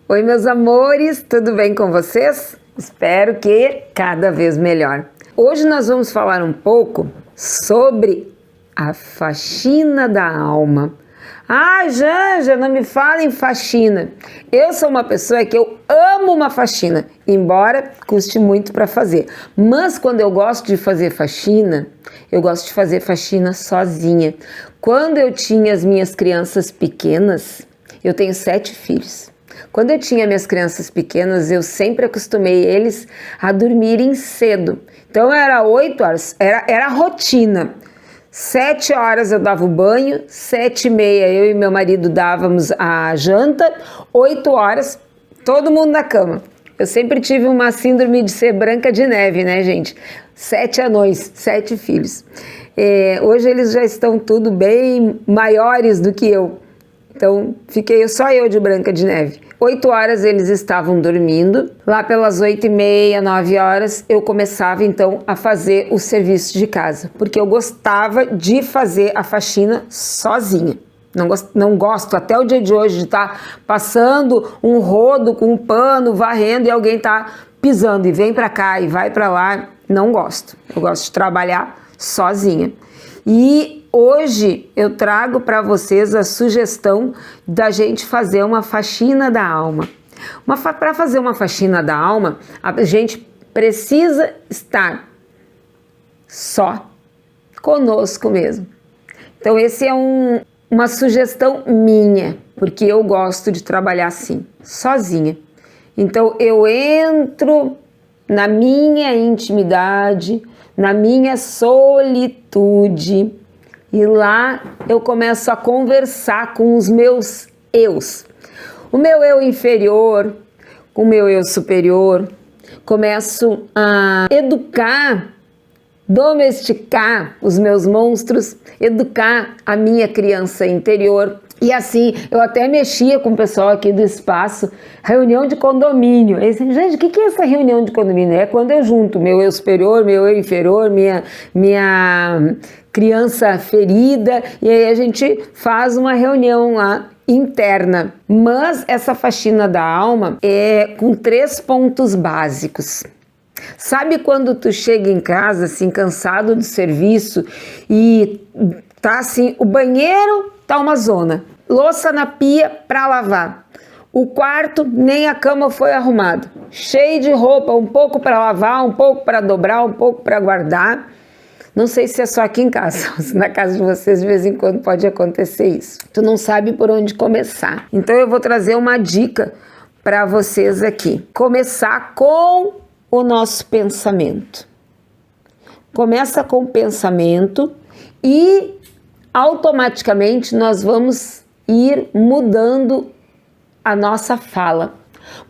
Oi, meus amores, tudo bem com vocês? Espero que cada vez melhor. Hoje nós vamos falar um pouco sobre a faxina da alma. Ah, Janja, não me fala em faxina. Eu sou uma pessoa que eu amo uma faxina, embora custe muito para fazer. Mas quando eu gosto de fazer faxina, eu gosto de fazer faxina sozinha. Quando eu tinha as minhas crianças pequenas, eu tenho 7 filhos. Quando eu tinha minhas crianças pequenas, eu sempre acostumei eles a dormirem cedo. Então era 8 horas, era a rotina. 7 horas eu dava o banho, 7h30 eu e meu marido dávamos a janta, 8 horas todo mundo na cama. Eu sempre tive uma síndrome de ser Branca de Neve, né, gente? 7 anões, 7 filhos. Hoje eles já estão tudo bem maiores do que eu. Então, fiquei só eu de Branca de Neve. 8 horas eles estavam dormindo. Lá pelas 8h30, 9 horas, eu começava então a fazer o serviço de casa. Porque eu gostava de fazer a faxina sozinha. Não gosto até o dia de hoje de estar passando um rodo com um pano, varrendo e alguém tá pisando e vem para cá e vai para lá. Não gosto. Eu gosto de trabalhar sozinha. E hoje eu trago para vocês a sugestão da gente fazer uma faxina da alma. Para fazer uma faxina da alma, a gente precisa estar só conosco mesmo. Então esse é uma sugestão minha, porque eu gosto de trabalhar assim, sozinha. Então eu entro na minha intimidade, na minha solitude, e lá eu começo a conversar com os meus eus. O meu eu inferior, com o meu eu superior, começo a educar, domesticar os meus monstros, educar a minha criança interior. E assim, eu até mexia com o pessoal aqui do espaço, reunião de condomínio. Eu disse, gente, o que é essa reunião de condomínio? É quando eu junto meu eu superior, meu eu inferior, minha criança ferida, e aí a gente faz uma reunião lá interna. Mas essa faxina da alma é com 3 pontos básicos. Sabe quando tu chega em casa, assim, cansado do serviço e tá assim, o banheiro tá uma zona, louça na pia para lavar, o quarto nem a cama foi arrumado, cheio de roupa, um pouco para lavar, um pouco para dobrar, um pouco para guardar. Não sei se é só aqui em casa, se na casa de vocês de vez em quando pode acontecer isso. Tu não sabe por onde começar. Então eu vou trazer uma dica para vocês aqui. Começar com o nosso pensamento. Começa com o pensamento e automaticamente nós vamos ir mudando a nossa fala.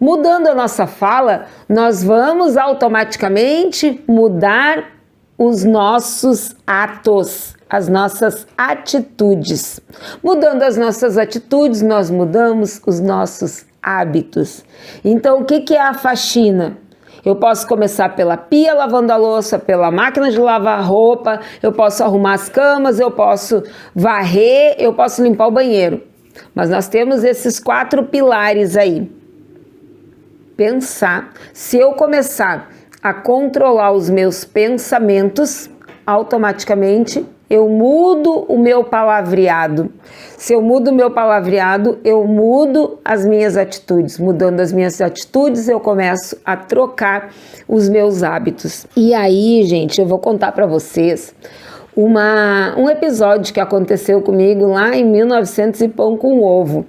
Mudando a nossa fala, nós vamos automaticamente mudar os nossos atos, as nossas atitudes. Mudando as nossas atitudes, nós mudamos os nossos hábitos. Então, o que é a faxina? Eu posso começar pela pia lavando a louça, pela máquina de lavar roupa, eu posso arrumar as camas, eu posso varrer, eu posso limpar o banheiro. Mas nós temos esses 4 pilares aí. Pensar. Se eu começar a controlar os meus pensamentos, automaticamente eu mudo o meu palavreado. Se eu mudo o meu palavreado, eu mudo as minhas atitudes. Mudando as minhas atitudes, eu começo a trocar os meus hábitos. E aí, gente, eu vou contar para vocês um episódio que aconteceu comigo lá em 1900 e pão com ovo.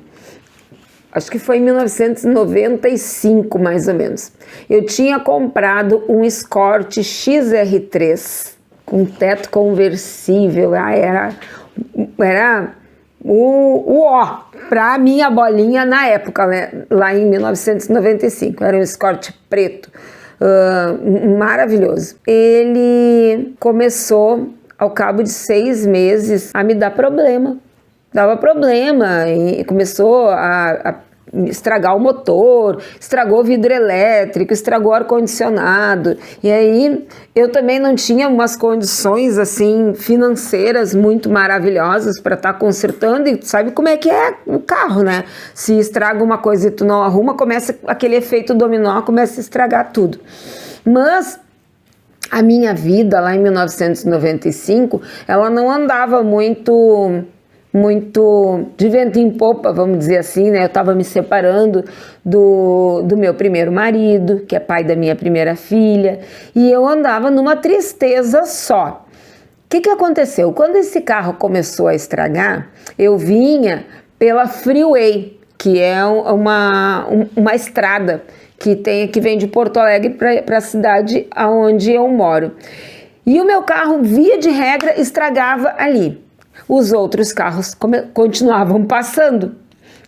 Acho que foi em 1995, mais ou menos. Eu tinha comprado um Escort XR3 com teto conversível. Era o ó para minha bolinha na época, né? Lá em 1995. Era um Escort preto, maravilhoso. Ele começou, ao cabo de 6 meses, a me dar problema. Dava problema e começou a estragar o motor, estragou o vidro elétrico, estragou o ar-condicionado. E aí eu também não tinha umas condições assim financeiras muito maravilhosas para estar consertando, e sabe como é que é o carro, né? Se estraga uma coisa e tu não arruma, começa aquele efeito dominó, começa a estragar tudo. Mas a minha vida lá em 1995, ela não andava muito de vento em popa, vamos dizer assim, né? Eu estava me separando do meu primeiro marido, que é pai da minha primeira filha, e eu andava numa tristeza só. O que aconteceu? Quando esse carro começou a estragar, eu vinha pela Freeway, que é uma estrada que vem de Porto Alegre para a cidade onde eu moro. E o meu carro, via de regra, estragava ali. Os outros carros continuavam passando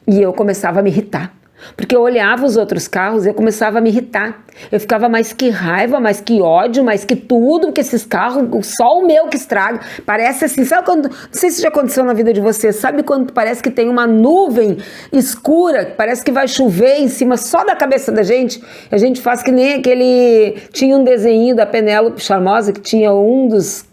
e eu começava a me irritar, porque eu olhava os outros carros e eu começava a me irritar. Eu ficava mais que raiva, mais que ódio, mais que tudo, porque esses carros, só o meu que estraga. Parece assim, sabe quando, não sei se já aconteceu na vida de vocês, sabe quando parece que tem uma nuvem escura, parece que vai chover em cima só da cabeça da gente? A gente faz que nem tinha um desenho da Penélope Charmosa, que tinha um dos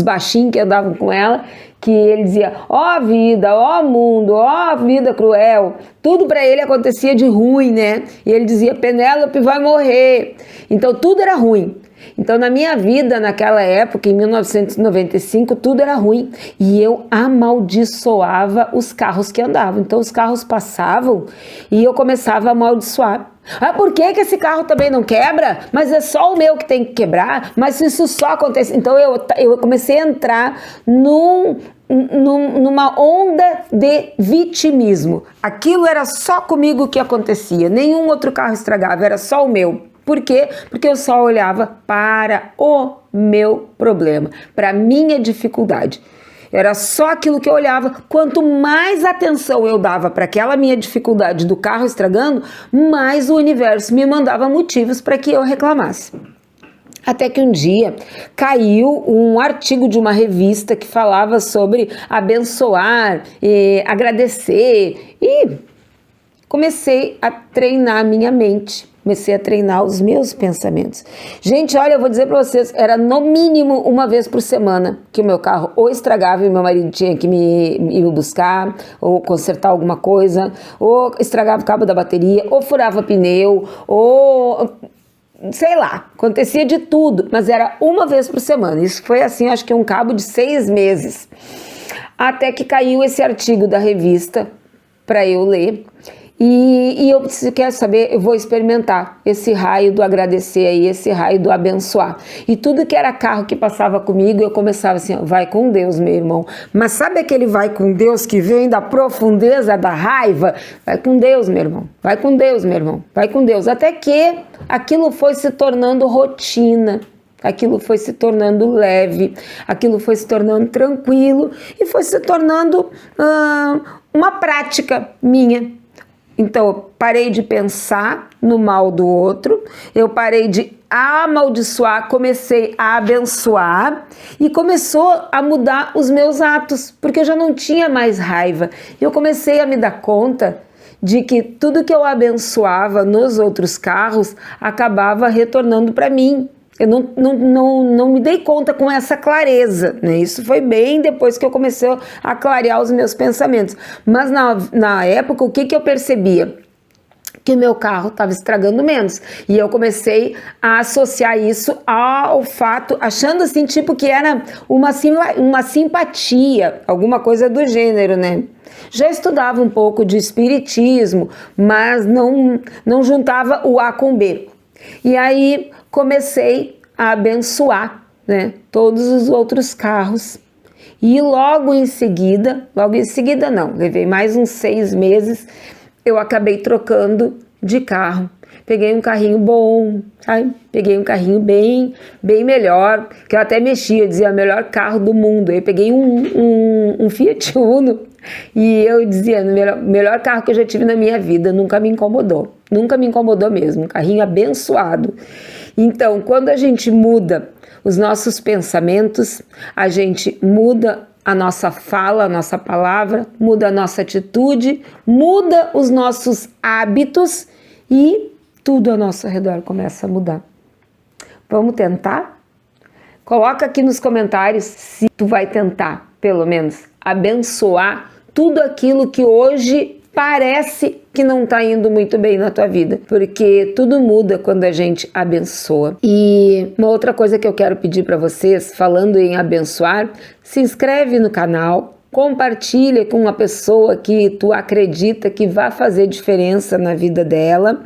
baixinhos que andavam com ela, que ele dizia, ó vida, ó mundo, ó vida cruel, tudo para ele acontecia de ruim, né? E ele dizia, Penélope vai morrer. Então tudo era ruim. Então na minha vida, naquela época, em 1995, tudo era ruim. E eu amaldiçoava os carros que andavam. Então os carros passavam e eu começava a amaldiçoar. Ah, por que esse carro também não quebra? Mas é só o meu que tem que quebrar? Mas isso só acontece... Então eu comecei a entrar numa onda de vitimismo. Aquilo era só comigo que acontecia. Nenhum outro carro estragava, era só o meu. Por quê? Porque eu só olhava para o meu problema, para a minha dificuldade. Era só aquilo que eu olhava. Quanto mais atenção eu dava para aquela minha dificuldade do carro estragando, mais o universo me mandava motivos para que eu reclamasse. Até que um dia caiu um artigo de uma revista que falava sobre abençoar, agradecer, e comecei a treinar a minha mente. Comecei a treinar os meus pensamentos. Gente, olha, eu vou dizer para vocês, era no mínimo uma vez por semana que o meu carro ou estragava e meu marido tinha que me buscar, ou consertar alguma coisa, ou estragava o cabo da bateria, ou furava pneu, ou... sei lá, acontecia de tudo, mas era uma vez por semana. Isso foi assim, acho que um cabo de 6 meses. Até que caiu esse artigo da revista para eu ler. E eu preciso, quer saber, eu vou experimentar esse raio do agradecer aí, esse raio do abençoar. E tudo que era carro que passava comigo, eu começava assim, vai com Deus, meu irmão. Mas sabe aquele vai com Deus que vem da profundeza da raiva? Vai com Deus, meu irmão. Vai com Deus, meu irmão. Vai com Deus. Até que aquilo foi se tornando rotina. Aquilo foi se tornando leve, aquilo foi se tornando tranquilo e foi se tornando uma prática minha. Então, eu parei de pensar no mal do outro, eu parei de amaldiçoar, comecei a abençoar e começou a mudar os meus atos, porque eu já não tinha mais raiva. Eu comecei a me dar conta de que tudo que eu abençoava nos outros carros acabava retornando para mim. Eu não me dei conta com essa clareza, né? Isso foi bem depois que eu comecei a clarear os meus pensamentos. Mas na época, o que eu percebia? Que o meu carro estava estragando menos. E eu comecei a associar isso ao fato, achando assim, tipo que era uma simpatia, alguma coisa do gênero, né? Já estudava um pouco de espiritismo, mas não juntava o A com o B. E aí comecei a abençoar, né, todos os outros carros. E logo em seguida não, levei mais uns 6 meses, eu acabei trocando de carro. Peguei um carrinho bom, sabe? Peguei um carrinho bem melhor, que eu até mexia, eu dizia, melhor carro do mundo. Eu peguei um Fiat Uno e eu dizia, melhor carro que eu já tive na minha vida, nunca me incomodou mesmo, um carrinho abençoado. Então, quando a gente muda os nossos pensamentos, a gente muda a nossa fala, a nossa palavra, muda a nossa atitude, muda os nossos hábitos e tudo ao nosso redor começa a mudar. Vamos tentar? Coloca aqui nos comentários se tu vai tentar, pelo menos, abençoar tudo aquilo que hoje parece que não está indo muito bem na tua vida, porque tudo muda quando a gente abençoa. E uma outra coisa que eu quero pedir para vocês, falando em abençoar, se inscreve no canal, compartilha com uma pessoa que tu acredita que vai fazer diferença na vida dela,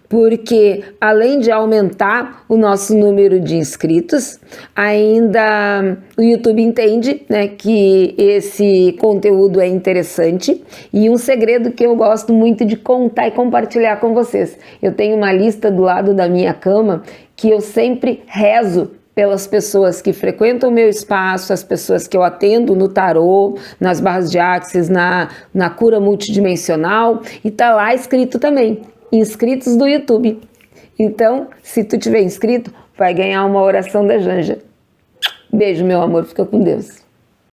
porque além de aumentar o nosso número de inscritos, ainda o YouTube entende, né, que esse conteúdo é interessante. E um segredo que eu gosto muito de contar e compartilhar com vocês. Eu tenho uma lista do lado da minha cama que eu sempre rezo pelas pessoas que frequentam o meu espaço, as pessoas que eu atendo no tarô, nas barras de axis, na cura multidimensional, e tá lá escrito também, inscritos do YouTube. Então, se tu tiver inscrito, vai ganhar uma oração da Janja. Beijo, meu amor, fica com Deus.